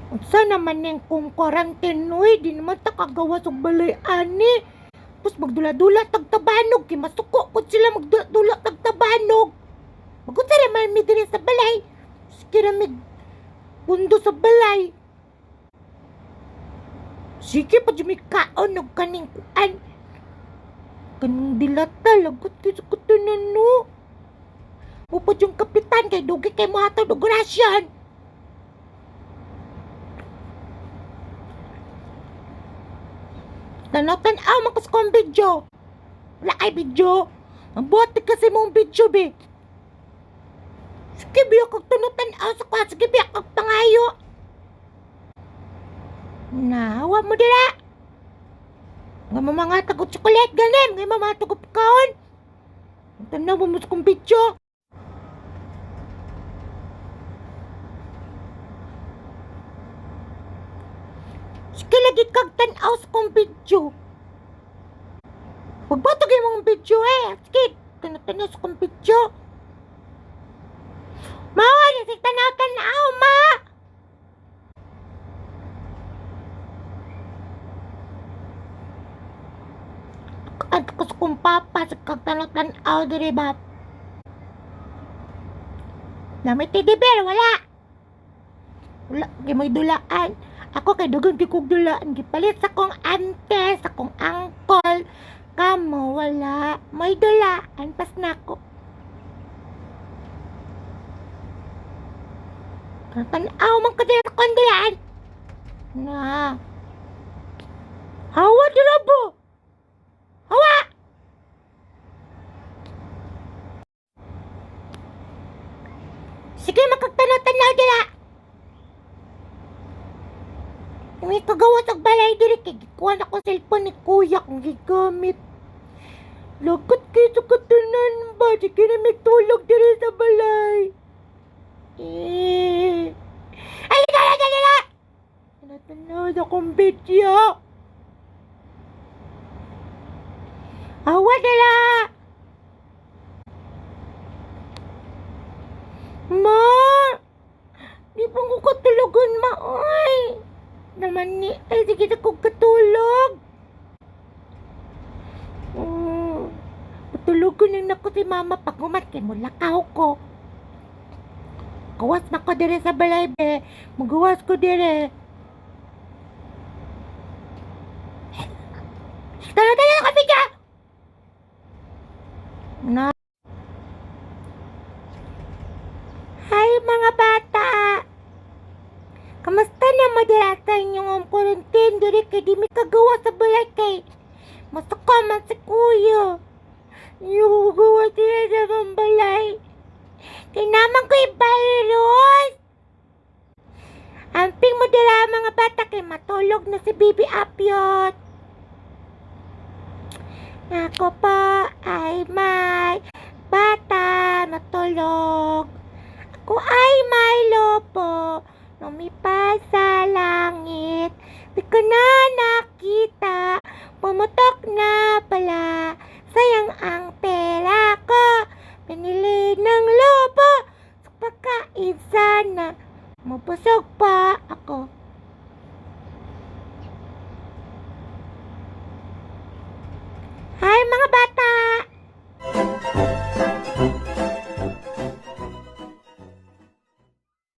Unsa naman ning kung quarantine oy, di naman ta kagawas og balay ani. Tapos magdula-dula tagtabanog, kay masuko ko sila magdula tagtabanog. Magunsa naman mi diri sa balay. Sige na mig pundo sa balay. Sige pa di mi kaon og kaning kuan. Kanang dilata lagot kay sa kutunan no. Upod yung kapitan kay dugi kay mo hatod og rasyon. Tanaw-tanaw man kas kong video. Wala ay video. Ang bote kasi mong video, be. Sige, biya kag tanaw-tanaw sa kwa. Sige, biya kag pangayo. Nahawa mo dila. Nga mga tagot chocolate ganim. Nga mga tagot pagkaon. Tanaw mo sa kong video. Sige, lagi kag tanaw sa kong video. Pagbatagay mong video eh. Sige, tanaw sa kong video. Mawa, sige tanaw, ma. Tukaan ko sa kong papa. Sige kag tanaw, diri ba? Namit tidibir, wala. Wala, gimoy dulaan. Ako kay Dugong di kong dulaan. Gipalit sa kong ante, sa kong angkol. Kamo, wala. May dulaan. Pas na ako. Tanaw man ka din sa kong dulaan. Na. Hawa dila bo. Hawa! Sige, makagtanaw dila. May kagawas ang balay diri kay gikuha na ko cellphone ni kuya kung gigamit. Lagot kayo sa katunan ba? Sige na may tulog diri sa balay. Ay, dala! Natanaw na kong video. Awa dala! Ma! Di pa ko katulugan, ma, ay! Naman ni, ay sige na kong katulog. Patulugon na ako si mama pag umatkin mo lakaw ko. Gawas na ko dire sa balay be. Magawas ko dire. Tala na kami ka! Na. Hi mga bata! Kamusta na madirata inyong quarantine diri kay di mi kagawa sa balay kay masuka man si kuya. Yung gawa sila sa mga balay. Kay naman ko'y virus. Amping mo dala mga bata kay matulog na si Baby Apyot. Ako pa ay may bata matulog. Ako ay may lopo. Lumipad sa langit, di ko na nakita, pumutok na pala, sayang ang pera ko, pinili ng lobo, sa pagkain sana, mabusog pa